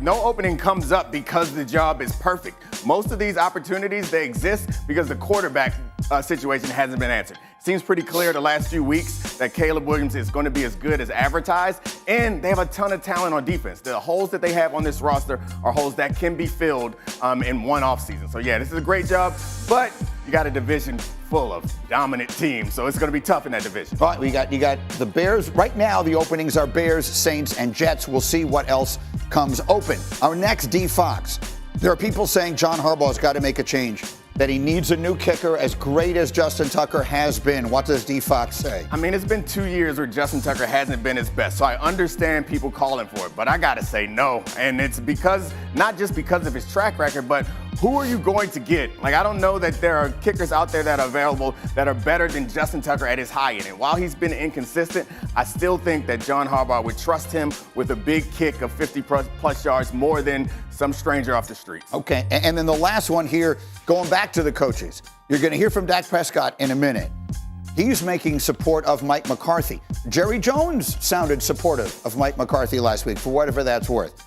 no opening comes up because the job is perfect. Most of these opportunities, they exist because the quarterback situation hasn't been answered. Seems pretty clear the last few weeks that Caleb Williams is going to be as good as advertised, and they have a ton of talent on defense. The holes that they have on this roster are holes that can be filled in one offseason. So, yeah, this is a great job, but you got a division full of dominant teams, so it's going to be tough in that division. All right, you got the Bears. Right now, the openings are Bears, Saints, and Jets. We'll see what else comes open. Our next, D. Fox. There are people saying John Harbaugh's got to make a change, that he needs a new kicker as great as Justin Tucker has been. What does D. Fox say? I mean, it's been 2 years where Justin Tucker hasn't been his best, so I understand people calling for it, but I got to say no. And it's because, not just because of his track record, but who are you going to get? Like, I don't know that there are kickers out there that are available that are better than Justin Tucker at his high end. And while he's been inconsistent, I still think that John Harbaugh would trust him with a big kick of 50-plus yards more than some stranger off the street. Okay, and then the last one here, going back to the coaches. You're going to hear from Dak Prescott in a minute. He's making support of Mike McCarthy. Jerry Jones sounded supportive of Mike McCarthy last week, for whatever that's worth.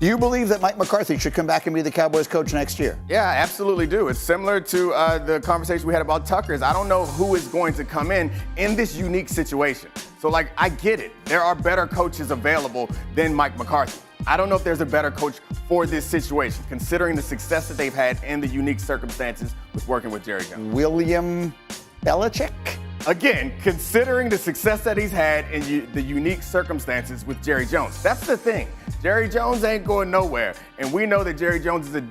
Do you believe that Mike McCarthy should come back and be the Cowboys coach next year? Yeah, I absolutely do. It's similar to the conversation we had about Tucker. I don't know who is going to come in this unique situation. So, like, I get it. There are better coaches available than Mike McCarthy. I don't know if there's a better coach for this situation, considering the success that they've had and the unique circumstances with working with Jerry Jones. William Belichick? Again, considering the success that he's had and the unique circumstances with Jerry Jones. That's the thing. Jerry Jones ain't going nowhere. And we know that Jerry Jones is a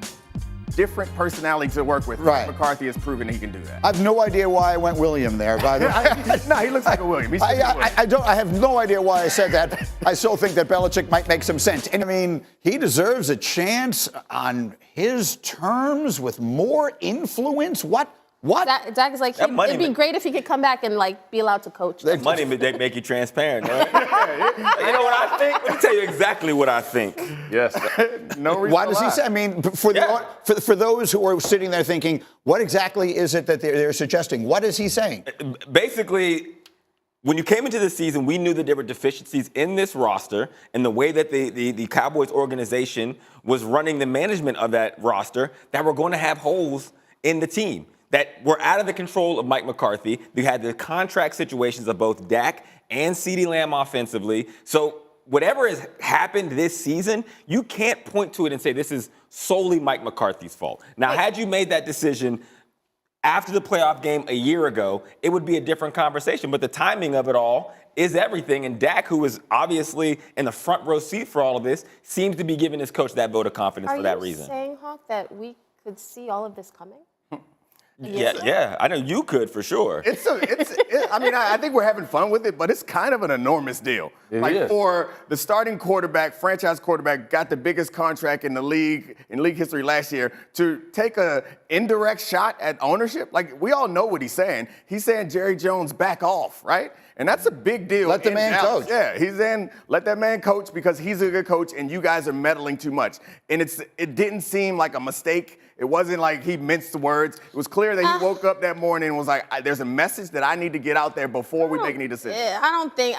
different personality to work with. Right. McCarthy has proven he can do that. I have no idea why I went William there, by the way. No, he looks like a William. I have no idea why I said that. I still think that Belichick might make some sense. And I mean, he deserves a chance on his terms with more influence. What? Dak is like, it'd be great if he could come back and like be allowed to coach. That money they make you transparent, right? You know what I think? Let me tell you exactly what I think. Yes. No reason. Why does he say? I mean, for those who are sitting there thinking, what exactly is it that they're suggesting? What is he saying? Basically, when you came into the season, we knew that there were deficiencies in this roster and the way that the Cowboys organization was running the management of that roster that were going to have holes in the team that were out of the control of Mike McCarthy. You had the contract situations of both Dak and CeeDee Lamb offensively. So whatever has happened this season, you can't point to it and say this is solely Mike McCarthy's fault. Now, had you made that decision after the playoff game a year ago, it would be a different conversation. But the timing of it all is everything. And Dak, who is obviously in the front row seat for all of this, seems to be giving his coach that vote of confidence for that reason. Are you saying, Hawk, that we could see all of this coming? Yeah, I know you could for sure. I think we're having fun with it, but it's kind of an enormous deal. It is. For the starting quarterback, franchise quarterback, got the biggest contract in the league, in league history last year, to take a indirect shot at ownership. Like, we all know what he's saying. He's saying Jerry Jones back off, right? And that's a big deal. Let the man coach. Yeah, he's in. Let that man coach because he's a good coach and you guys are meddling too much. And it didn't seem like a mistake. It wasn't like he minced the words. It was clear that he woke up that morning and was like, there's a message that I need to get out there before we make any decisions. Yeah, I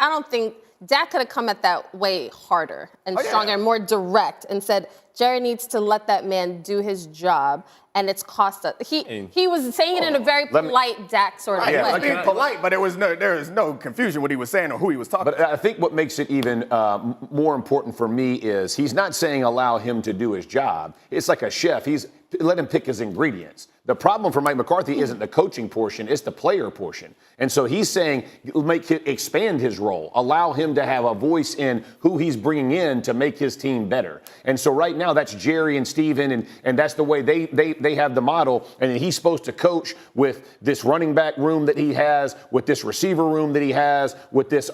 don't think Dak could have come at that way harder and stronger and more direct and said, Jerry needs to let that man do his job, and it's cost us. He was saying it in a very polite Dak sort of way. Being polite, but there was no confusion what he was saying or who he was talking about. But I think what makes it even more important for me is he's not saying allow him to do his job. It's like a chef. Let him pick his ingredients. The problem for Mike McCarthy isn't the coaching portion, it's the player portion. And so he's saying expand his role, allow him to have a voice in who he's bringing in to make his team better. And so right now that's Jerry and Steven, and that's the way they have the model. And he's supposed to coach with this running back room that he has, with this receiver room that he has, with this,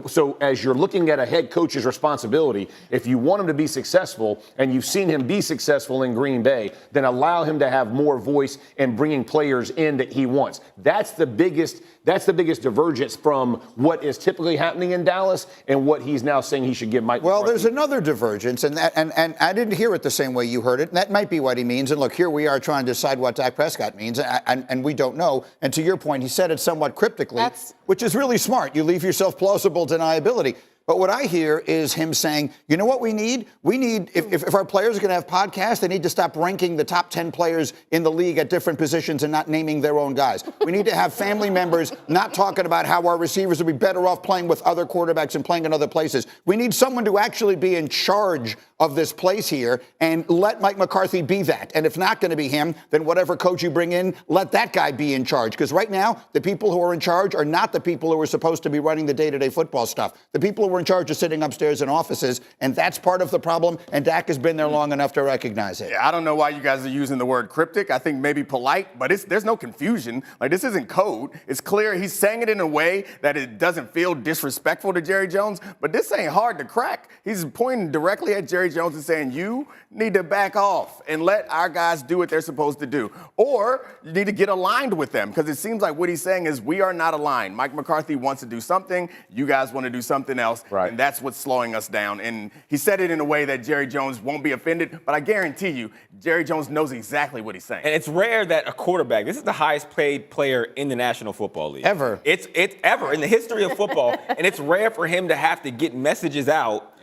so as you're looking at a head coach's responsibility, if you want him to be successful and you've seen him be successful in Green Bay, then allow him to have more voice and bringing players in that he wants. That's the biggest divergence from what is typically happening in Dallas and what he's now saying he should give Mike McCarthy. Well, there's another divergence, and I didn't hear it the same way you heard it, and that might be what he means. And look, here we are trying to decide what Dak Prescott means, and we don't know. And to your point, he said it somewhat cryptically, which is really smart. You leave yourself plausible deniability. But what I hear is him saying, you know what we need? We need, if our players are going to have podcasts, they need to stop ranking the top 10 players in the league at different positions and not naming their own guys. We need to have family members not talking about how our receivers would be better off playing with other quarterbacks and playing in other places. We need someone to actually be in charge of this place here and let Mike McCarthy be that. And if not going to be him, then whatever coach you bring in, let that guy be in charge. Because right now, the people who are in charge are not the people who are supposed to be running the day-to-day football stuff. The people who are in charge are sitting upstairs in offices, and that's part of the problem, and Dak has been there long enough to recognize it. Yeah, I don't know why you guys are using the word cryptic. I think maybe polite, but there's no confusion. Like, this isn't code. It's clear he's saying it in a way that it doesn't feel disrespectful to Jerry Jones, but this ain't hard to crack. He's pointing directly at Jerry Jones and saying, you need to back off and let our guys do what they're supposed to do. Or you need to get aligned with them, because it seems like what he's saying is we are not aligned. Mike McCarthy wants to do something. You guys want to do something else. Right. And that's what's slowing us down. And he said it in a way that Jerry Jones won't be offended, but I guarantee you, Jerry Jones knows exactly what he's saying. And it's rare that a quarterback, this is the highest paid player in the National Football League. Ever. It's ever in the history of football. And it's rare for him to have to get messages out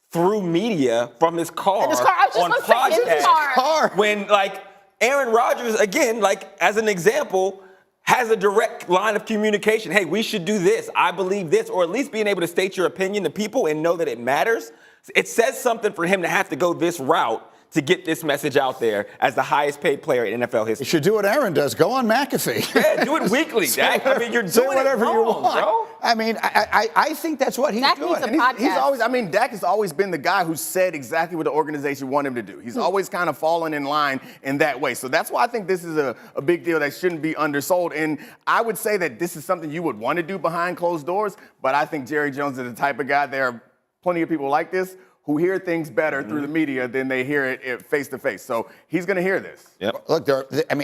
through media from his car, In his car. I was just on gonna say, in his car. When, like, Aaron Rodgers, again, like, as an example, has a direct line of communication. Hey, we should do this. I believe this. Or at least being able to state your opinion to people and know that it matters. It says something for him to have to go this route to get this message out there as the highest paid player in NFL history. You should do what Aaron does. Go on McAfee. Yeah, do it weekly, Dak. I mean, you're doing Say whatever it you wrong, want. bro. I mean, I think that's what he's Dak doing. needs a And he's podcast. always, Dak has always been the guy who said exactly what the organization wanted him to do. He's always kind of fallen in line in that way. So that's why I think this is a big deal that shouldn't be undersold. And I would say that this is something you would want to do behind closed doors, but I think Jerry Jones is the type of guy, there are plenty of people like this who hear things better through the media than they hear it face to face. So he's going to hear this. Yep. Look,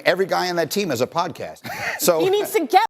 every guy on that team has a podcast. So He needs to get